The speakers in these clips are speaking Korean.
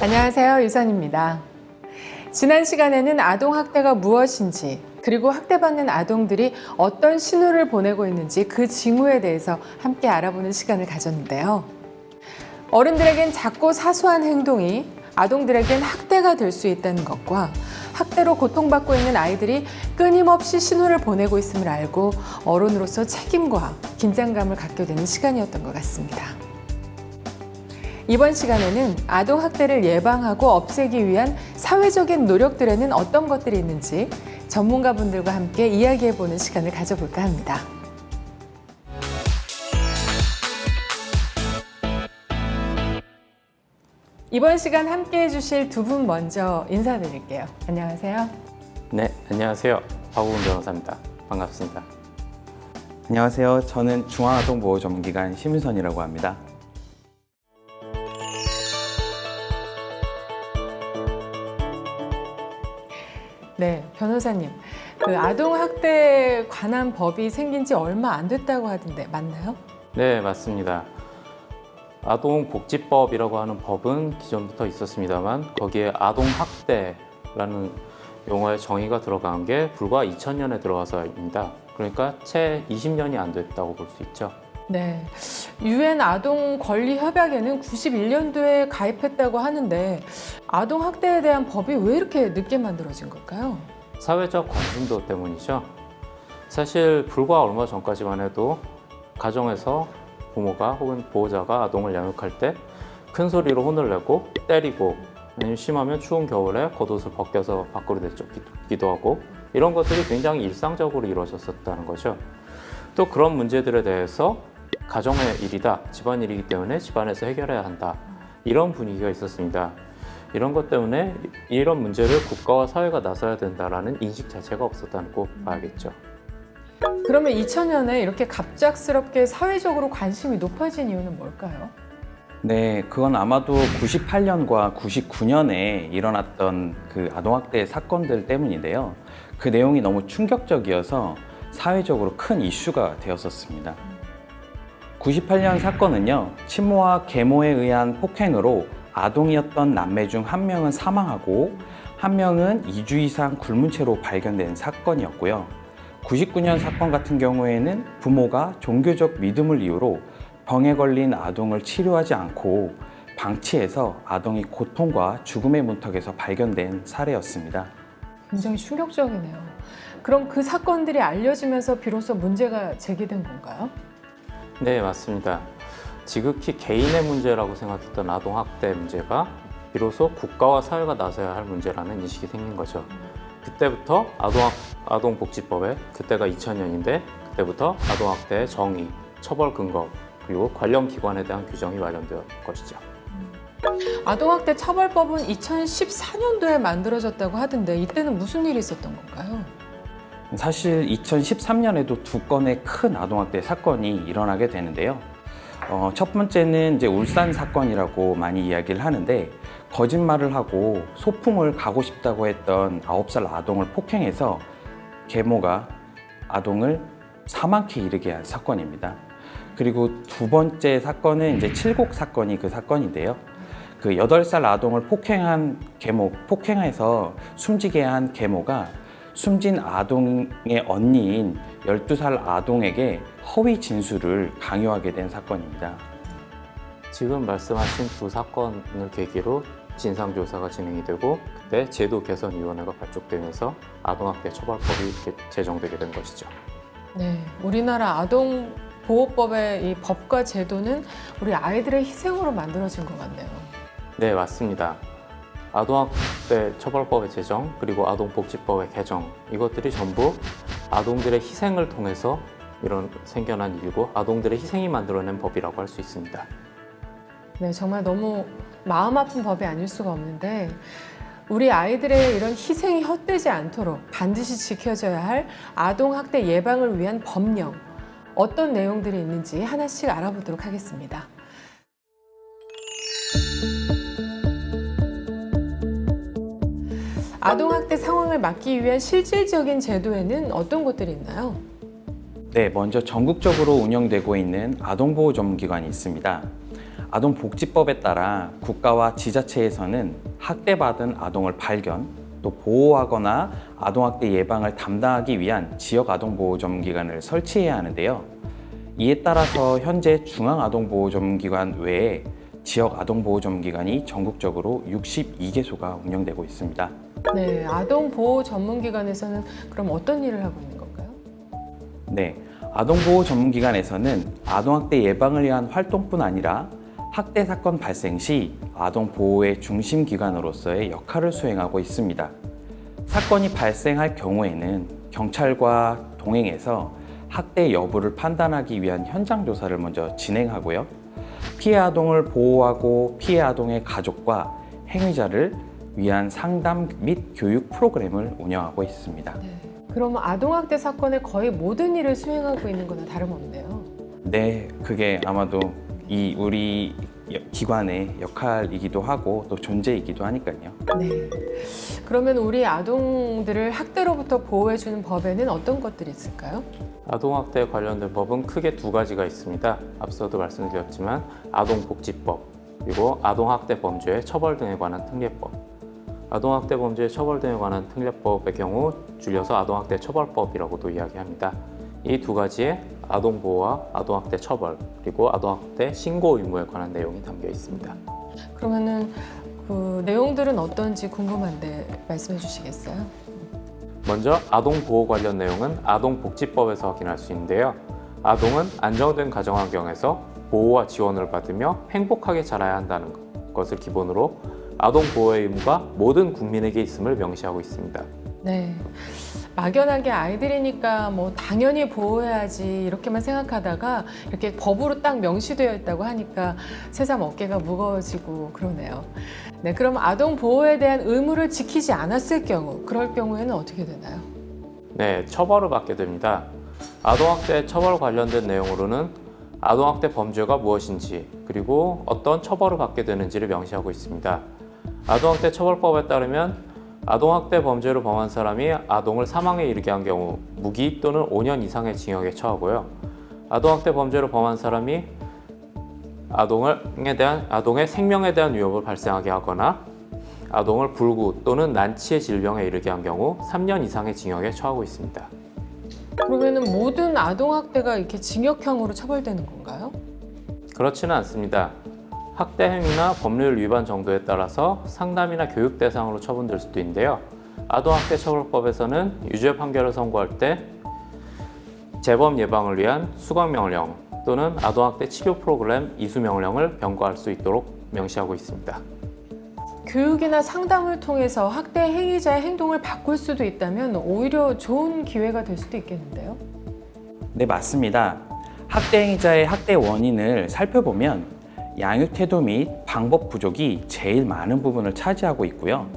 안녕하세요, 유선입니다. 지난 시간에는 아동학대가 무엇인지, 그리고 학대받는 아동들이 어떤 신호를 보내고 있는지 그 징후에 대해서 함께 알아보는 시간을 가졌는데요. 어른들에겐 작고 사소한 행동이 아동들에겐 학대가 될 수 있다는 것과 학대로 고통받고 있는 아이들이 끊임없이 신호를 보내고 있음을 알고 어른으로서 책임과 긴장감을 갖게 되는 시간이었던 것 같습니다. 이번 시간에는 아동학대를 예방하고 없애기 위한 사회적인 노력들에는 어떤 것들이 있는지 전문가분들과 함께 이야기해보는 시간을 가져볼까 합니다. 이번 시간 함께해 주실 두 분 먼저 인사드릴게요. 안녕하세요. 네, 안녕하세요. 박우근 변호사입니다. 반갑습니다. 안녕하세요. 저는 중앙아동보호전문기관 심윤선이라고 합니다. 네, 변호사님. 그 아동학대에 관한 법이 생긴 지 얼마 안 됐다고 하던데 맞나요? 네, 맞습니다. 아동복지법이라고 하는 법은 기존부터 있었습니다만 거기에 아동학대라는 용어의 정의가 들어간 게 불과 2000년에 들어와서입니다. 그러니까 채 20년이 안 됐다고 볼 수 있죠. 네, UN 아동 권리 협약에는 91년도에 가입했다고 하는데 아동학대에 대한 법이 왜 이렇게 늦게 만들어진 걸까요? 사회적 관심도 때문이죠. 사실 불과 얼마 전까지만 해도 가정에서 부모가 혹은 보호자가 아동을 양육할 때 큰 소리로 혼을 내고 때리고 아니면 심하면 추운 겨울에 겉옷을 벗겨서 밖으로 내쫓기도 하고 이런 것들이 굉장히 일상적으로 이루어졌었다는 거죠. 또 그런 문제들에 대해서 가정의 일이다, 집안일이기 때문에 집안에서 해결해야 한다 이런 분위기가 있었습니다. 이런 것 때문에 이런 문제를 국가와 사회가 나서야 된다라는 인식 자체가 없었다는 꼭 봐야겠죠. 그러면 2000년에 이렇게 갑작스럽게 사회적으로 관심이 높아진 이유는 뭘까요? 네, 그건 아마도 98년과 99년에 일어났던 그 아동학대 사건들 때문인데요. 그 내용이 너무 충격적이어서 사회적으로 큰 이슈가 되었었습니다. 98년 사건은요, 친모와 계모에 의한 폭행으로 아동이었던 남매 중 한 명은 사망하고 한 명은 2주 이상 굶은 채로 발견된 사건이었고요. 99년 사건 같은 경우에는 부모가 종교적 믿음을 이유로 병에 걸린 아동을 치료하지 않고 방치해서 아동이 고통과 죽음의 문턱에서 발견된 사례였습니다. 굉장히 충격적이네요. 그럼 그 사건들이 알려지면서 비로소 문제가 제기된 건가요? 네, 맞습니다. 지극히 개인의 문제라고 생각했던 아동학대 문제가 비로소 국가와 사회가 나서야 할 문제라는 인식이 생긴 거죠. 그때부터 아동복지법에, 그때가 2000년인데 그때부터 아동학대의 정의, 처벌 근거, 그리고 관련 기관에 대한 규정이 마련된 것이죠. 아동학대 처벌법은 2014년도에 만들어졌다고 하던데 이때는 무슨 일이 있었던 건가요? 사실 2013년에도 두 건의 큰 아동학대 사건이 일어나게 되는데요. 첫 번째는 이제 울산 사건이라고 많이 이야기를 하는데 거짓말을 하고 소풍을 가고 싶다고 했던 9살 아동을 폭행해서 계모가 아동을 사망케 이르게 한 사건입니다. 그리고 두 번째 사건은 이제 칠곡 사건이 그 사건인데요. 그 8살 아동을 폭행해서 숨지게 한 계모가 숨진 아동의 언니인 12살 아동에게 허위 진술을 강요하게 된 사건입니다. 지금 말씀하신 두 사건을 계기로 진상조사가 진행이 되고 그때 제도 개선위원회가 발족되면서 아동학대 처벌법이 제정되게 된 것이죠. 네, 우리나라 아동보호법의 이 법과 제도는 우리 아이들의 희생으로 만들어진 것 같네요. 네, 맞습니다. 아동학대 처벌법의 제정 그리고 아동복지법의 개정 이것들이 전부 아동들의 희생을 통해서 이런 생겨난 일이고 아동들의 희생이 만들어낸 법이라고 할 수 있습니다. 네, 정말 너무 마음 아픈 법이 아닐 수가 없는데 우리 아이들의 이런 희생이 헛되지 않도록 반드시 지켜져야 할 아동학대 예방을 위한 법령 어떤 내용들이 있는지 하나씩 알아보도록 하겠습니다. 아동학대 상황을 막기 위한 실질적인 제도에는 어떤 것들이 있나요? 네, 먼저 전국적으로 운영되고 있는 아동보호 전문기관이 있습니다. 아동복지법에 따라 국가와 지자체에서는 학대받은 아동을 발견, 또 보호하거나 아동학대 예방을 담당하기 위한 지역 아동보호전문기관을 설치해야 하는데요. 이에 따라서 현재 중앙아동보호전문기관 외에 지역 아동보호전문기관이 전국적으로 62개소가 운영되고 있습니다. 네, 아동 보호 전문기관에서는 그럼 어떤 일을 하고 있는 건가요? 네, 아동보호전문기관에서는 아동학대 예방을 위한 활동뿐 아니라 학대 사건 발생 시 아동 보호의 중심 기관으로서의 역할을 수행하고 있습니다. 사건이 발생할 경우에는 경찰과 동행해서 학대 여부를 판단하기 위한 현장 조사를 먼저 진행하고요. 피해 아동을 보호하고 피해 아동의 가족과 행위자를 위한 상담 및 교육 프로그램을 운영하고 있습니다. 네. 그럼 아동학대 사건의 거의 모든 일을 수행하고 있는 거나 다름없네요. 네, 그게 아마도 이 우리 기관의 역할이기도 하고 또 존재이기도 하니까요. 네. 그러면 우리 아동들을 학대로부터 보호해주는 법에는 어떤 것들이 있을까요? 아동학대에 관련된 법은 크게 두 가지가 있습니다. 앞서도 말씀드렸지만 아동복지법, 그리고 아동학대 범죄의 처벌 등에 관한 특례법. 아동학대 범죄의 처벌 등에 관한 특례법의 경우 줄여서 아동학대 처벌법이라고도 이야기합니다. 이 두 가지의 아동보호와 아동학대 처벌, 그리고 아동학대 신고 의무에 관한 내용이 담겨 있습니다. 그러면은 그 내용들은 어떤지 궁금한데 말씀해 주시겠어요? 먼저 아동보호 관련 내용은 아동복지법에서 확인할 수 있는데요. 아동은 안정된 가정환경에서 보호와 지원을 받으며 행복하게 자라야 한다는 것을 기본으로 아동보호의 의무가 모든 국민에게 있음을 명시하고 있습니다. 네. 막연하게 아이들이니까 뭐 당연히 보호해야지 이렇게만 생각하다가 이렇게 법으로 딱 명시되어 있다고 하니까 새삼 어깨가 무거워지고 그러네요. 네, 그럼 아동 보호에 대한 의무를 지키지 않았을 경우, 그럴 경우에는 어떻게 되나요? 네, 처벌을 받게 됩니다. 아동학대 처벌 관련된 내용으로는 아동학대 범죄가 무엇인지, 그리고 어떤 처벌을 받게 되는지를 명시하고 있습니다. 아동학대 처벌법에 따르면 아동학대 범죄를 범한 사람이 아동을 사망에 이르게 한 경우 무기 또는 5년 이상의 징역에 처하고요. 아동학대 범죄를 범한 사람이 아동의 생명에 대한 위협을 발생하게 하거나 아동을 불구 또는 난치의 질병에 이르게 한 경우 3년 이상의 징역에 처하고 있습니다. 그러면은 모든 아동학대가 이렇게 징역형으로 처벌되는 건가요? 그렇지는 않습니다. 학대 행위나 법률 위반 정도에 따라서 상담이나 교육 대상으로 처분될 수도 있는데요. 아동학대 처벌법에서는 유죄 판결을 선고할 때 재범 예방을 위한 수강명령 또는 아동학대 치료 프로그램 이수명령을 병고할 수 있도록 명시하고 있습니다. 교육이나 상담을 통해서 학대 행위자의 행동을 바꿀 수도 있다면 오히려 좋은 기회가 될 수도 있겠는데요? 네, 맞습니다. 학대 행위자의 학대 원인을 살펴보면 양육 태도 및 방법 부족이 제일 많은 부분을 차지하고 있고요.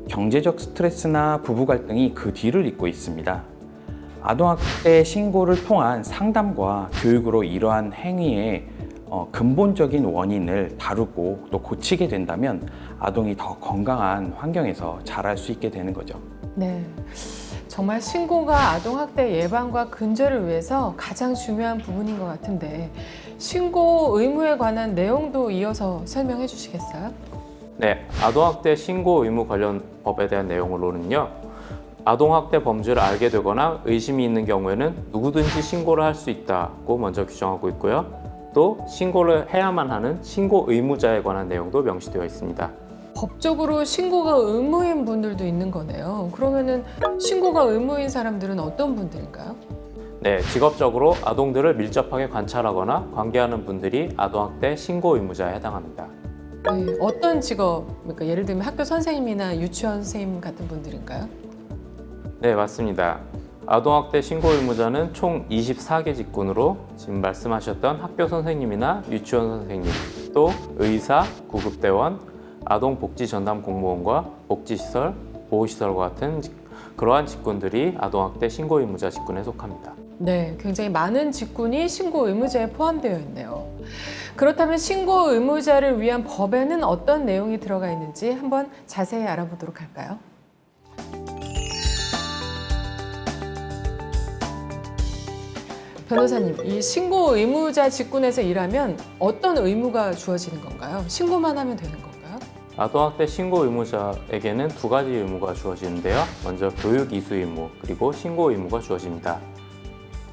경제적 스트레스나 부부 갈등이 그 뒤를 잇고 있습니다. 아동학대 신고를 통한 상담과 교육으로 이러한 행위의 근본적인 원인을 다루고 또 고치게 된다면 아동이 더 건강한 환경에서 자랄 수 있게 되는 거죠. 네. 정말 신고가 아동학대 예방과 근절을 위해서 가장 중요한 부분인 것 같은데 신고 의무에 관한 내용도 이어서 설명해 주시겠어요? 네, 아동학대 신고 의무 관련 법에 대한 내용으로는요. 아동학대 범죄를 알게 되거나 의심이 있는 경우에는 누구든지 신고를 할 수 있다고 먼저 규정하고 있고요. 또 신고를 해야만 하는 신고 의무자에 관한 내용도 명시되어 있습니다. 법적으로 신고가 의무인 분들도 있는 거네요. 그러면은 신고가 의무인 사람들은 어떤 분들인가요? 네, 직업적으로 아동들을 밀접하게 관찰하거나 관계하는 분들이 아동학대 신고 의무자에 해당합니다. 네, 어떤 직업, 그러니까 예를 들면 학교 선생님이나 유치원 선생님 같은 분들인가요? 네, 맞습니다. 아동학대 신고 의무자는 총 24개 직군으로 지금 말씀하셨던 학교 선생님이나 유치원 선생님, 또 의사, 구급대원, 아동복지전담 공무원과 복지시설, 보호시설과 같은 그러한 직군들이 아동학대 신고 의무자 직군에 속합니다. 네, 굉장히 많은 직군이 신고 의무자에 포함되어 있네요. 그렇다면 신고 의무자를 위한 법에는 어떤 내용이 들어가 있는지 한번 자세히 알아보도록 할까요? 변호사님, 이 신고 의무자 직군에서 일하면 어떤 의무가 주어지는 건가요? 신고만 하면 되는 건가요? 아동학대 신고 의무자에게는 두 가지 의무가 주어지는데요. 먼저 교육 이수 의무, 그리고 신고 의무가 주어집니다.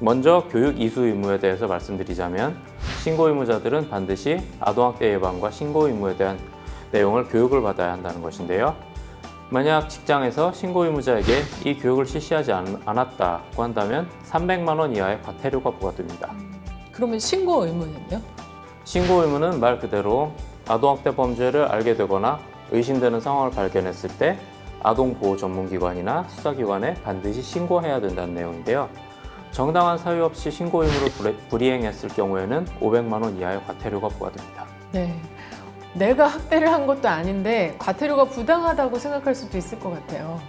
먼저 교육 이수 의무에 대해서 말씀드리자면 신고 의무자들은 반드시 아동학대 예방과 신고 의무에 대한 내용을 교육을 받아야 한다는 것인데요. 만약 직장에서 신고 의무자에게 이 교육을 실시하지 않았다고 한다면 300만 원 이하의 과태료가 부과됩니다. 그러면 신고 의무는요? 신고 의무는 말 그대로 아동학대 범죄를 알게 되거나 의심되는 상황을 발견했을 때 아동보호 전문기관이나 수사기관에 반드시 신고해야 된다는 내용인데요. 정당한 사유 없이 신고 의무를 불이행했을 경우에는 500만 원 이하의 과태료가 부과됩니다. 네. 내가 학대를 한 것도 아닌데 과태료가 부당하다고 생각할 수도 있을 것 같아요.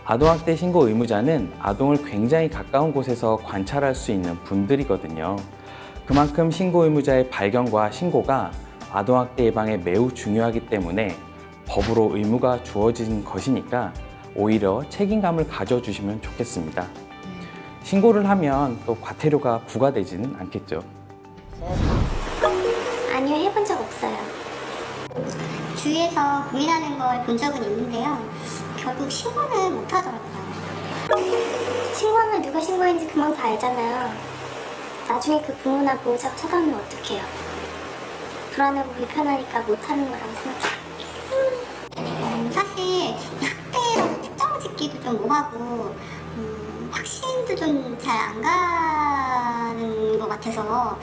아동학대 신고 의무자는 아동을 굉장히 가까운 곳에서 관찰할 수 있는 분들이거든요. 그만큼 신고 의무자의 발견과 신고가 아동학대 예방에 매우 중요하기 때문에 법으로 의무가 주어진 것이니까 오히려 책임감을 가져주시면 좋겠습니다. 신고를 하면 또 과태료가 부과되지는 않겠죠. 아니요, 해본 적 없어요. 주위에서 고민하는 걸 본 적은 있는데요. 결국 신고는 못 하더라고요. 신고하면 누가 신고했는지 금방 다 알잖아요. 나중에 그 부모나 보호자가 찾아오면 어떡해요? 불안하고 불편하니까 못하는 거라고 생각해요. 사실 학대라고 특정 짓기도 좀 뭐하고 확신도 좀 잘 안 가는 것 같아서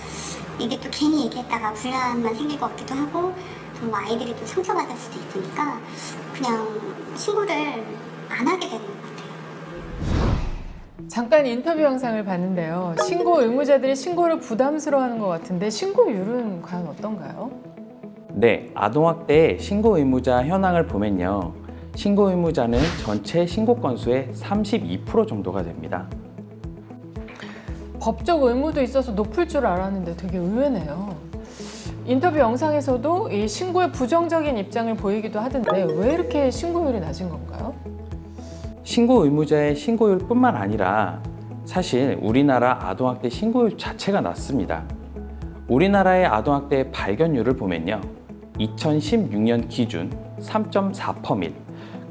이게 또 괜히 얘기했다가 불안만 생길 것 같기도 하고 또 아이들이 또 상처받을 수도 있으니까 그냥 신고를 안 하게 되는 것 같아요. 잠깐 인터뷰 영상을 봤는데요. 신고 의무자들이 신고를 부담스러워하는 것 같은데 신고율은 과연 어떤가요? 네, 아동학대 신고 의무자 현황을 보면요. 신고 의무자는 전체 신고 건수의 32% 정도가 됩니다. 법적 의무도 있어서 높을 줄 알았는데 되게 의외네요. 인터뷰 영상에서도 이 신고에 부정적인 입장을 보이기도 하던데 왜 이렇게 신고율이 낮은 건가요? 신고 의무자의 신고율뿐만 아니라 사실 우리나라 아동학대 신고율 자체가 낮습니다. 우리나라의 아동학대 발견율을 보면요. 2016년 기준 3.4%,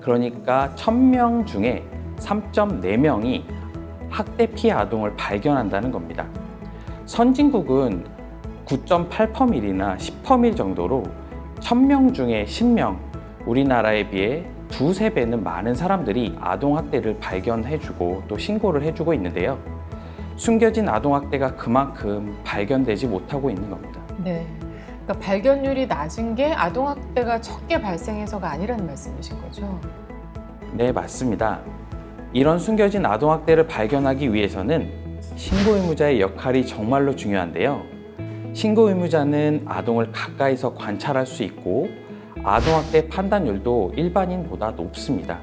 그러니까 1000명 중에 3.4명이 학대 피해 아동을 발견한다는 겁니다. 선진국은 9.8%이나 10% 정도로 1000명 중에 10명, 우리나라에 비해 두세 배는 많은 사람들이 아동학대를 발견해주고 또 신고를 해주고 있는데요. 숨겨진 아동학대가 그만큼 발견되지 못하고 있는 겁니다. 네. 그러니까 발견율이 낮은 게 아동학대가 적게 발생해서가 아니라는 말씀이신 거죠? 네, 맞습니다. 이런 숨겨진 아동학대를 발견하기 위해서는 신고 의무자의 역할이 정말로 중요한데요. 신고 의무자는 아동을 가까이서 관찰할 수 있고 아동학대 판단율도 일반인보다 높습니다.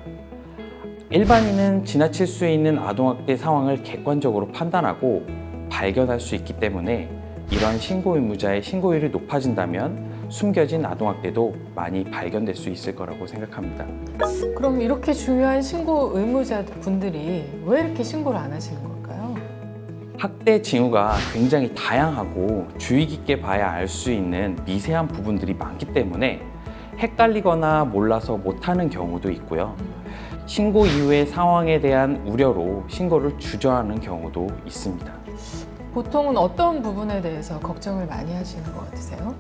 일반인은 지나칠 수 있는 아동학대 상황을 객관적으로 판단하고 발견할 수 있기 때문에 이런 신고 의무자의 신고율이 높아진다면 숨겨진 아동학대도 많이 발견될 수 있을 거라고 생각합니다. 그럼 이렇게 중요한 신고 의무자 분들이 왜 이렇게 신고를 안 하시는 걸까요? 학대 징후가 굉장히 다양하고 주의 깊게 봐야 알 수 있는 미세한 부분들이 많기 때문에 헷갈리거나 몰라서 못하는 경우도 있고요. 신고 이후의 상황에 대한 우려로 신고를 주저하는 경우도 있습니다. 보통은 어떤 부분에 대해서 걱정을 많이 하시는 것 같으세요?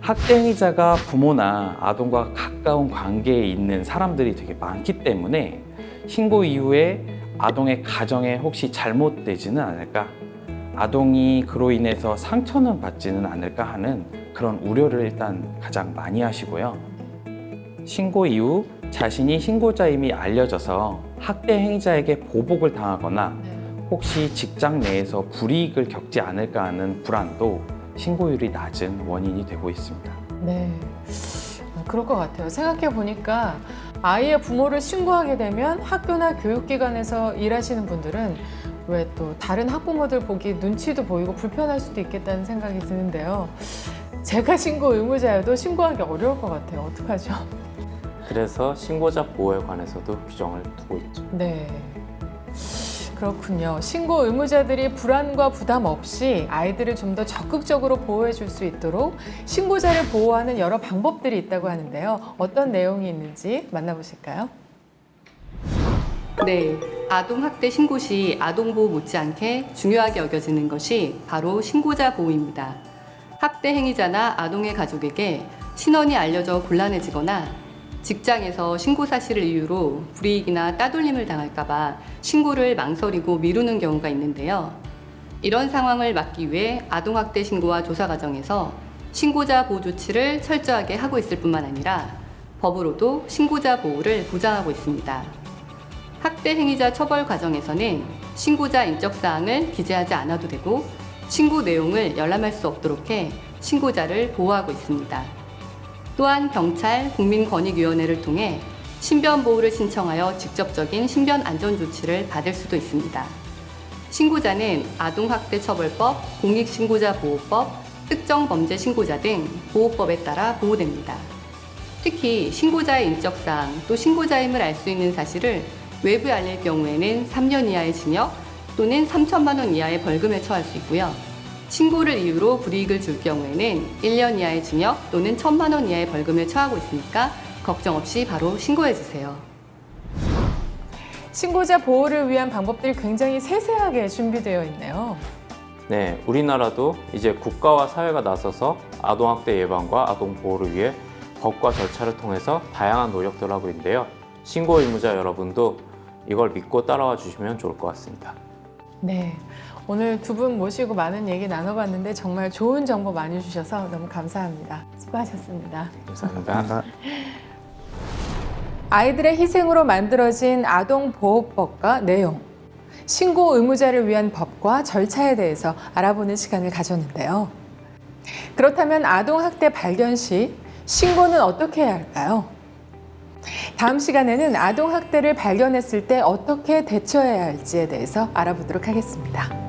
학대 행위자가 부모나 아동과 가까운 관계에 있는 사람들이 되게 많기 때문에 신고 이후에 아동의 가정에 혹시 잘못되지는 않을까, 아동이 그로 인해서 상처는 받지는 않을까 하는 그런 우려를 일단 가장 많이 하시고요. 신고 이후 자신이 신고자임이 알려져서 학대 행위자에게 보복을 당하거나 혹시 직장 내에서 불이익을 겪지 않을까 하는 불안도 신고율이 낮은 원인이 되고 있습니다. 네, 그럴 것 같아요. 생각해 보니까 아이의 부모를 신고하게 되면 학교나 교육기관에서 일하시는 분들은 왜 또 다른 학부모들 보기 눈치도 보이고 불편할 수도 있겠다는 생각이 드는데요. 제가 신고 의무자여도 신고하기 어려울 것 같아요. 어떡하죠? 그래서 신고자 보호에 관해서도 규정을 두고 있죠. 네. 그렇군요. 신고 의무자들이 불안과 부담 없이 아이들을 좀 더 적극적으로 보호해 줄 수 있도록 신고자를 보호하는 여러 방법들이 있다고 하는데요. 어떤 내용이 있는지 만나보실까요? 네, 아동학대 신고 시 아동보호 못지않게 중요하게 여겨지는 것이 바로 신고자 보호입니다. 학대 행위자나 아동의 가족에게 신원이 알려져 곤란해지거나 직장에서 신고 사실을 이유로 불이익이나 따돌림을 당할까봐 신고를 망설이고 미루는 경우가 있는데요. 이런 상황을 막기 위해 아동학대 신고와 조사 과정에서 신고자 보호 조치를 철저하게 하고 있을 뿐만 아니라 법으로도 신고자 보호를 보장하고 있습니다. 학대 행위자 처벌 과정에서는 신고자 인적사항을 기재하지 않아도 되고 신고 내용을 열람할 수 없도록 해 신고자를 보호하고 있습니다. 또한 경찰, 국민권익위원회를 통해 신변 보호를 신청하여 직접적인 신변 안전 조치를 받을 수도 있습니다. 신고자는 아동학대처벌법, 공익신고자보호법, 특정범죄신고자 등 보호법에 따라 보호됩니다. 특히 신고자의 인적사항 또 신고자임을 알 수 있는 사실을 외부에 알릴 경우에는 3년 이하의 징역 또는 3천만 원 이하의 벌금에 처할 수 있고요. 신고를 이유로 불이익을 줄 경우에는 1년 이하의 징역 또는 1,000만 원 이하의 벌금에 처하고 있으니까 걱정 없이 바로 신고해 주세요. 신고자 보호를 위한 방법들이 굉장히 세세하게 준비되어 있네요. 네, 우리나라도 이제 국가와 사회가 나서서 아동학대 예방과 아동보호를 위해 법과 절차를 통해서 다양한 노력들을 하고 있는데요. 신고 의무자 여러분도 이걸 믿고 따라와 주시면 좋을 것 같습니다. 네, 오늘 두 분 모시고 많은 얘기 나눠봤는데 정말 좋은 정보 많이 주셔서 너무 감사합니다. 수고하셨습니다. 감사합니다. 아이들의 희생으로 만들어진 아동보호법과 내용, 신고 의무자를 위한 법과 절차에 대해서 알아보는 시간을 가졌는데요. 그렇다면 아동학대 발견 시 신고는 어떻게 해야 할까요? 다음 시간에는 아동학대를 발견했을 때 어떻게 대처해야 할지에 대해서 알아보도록 하겠습니다.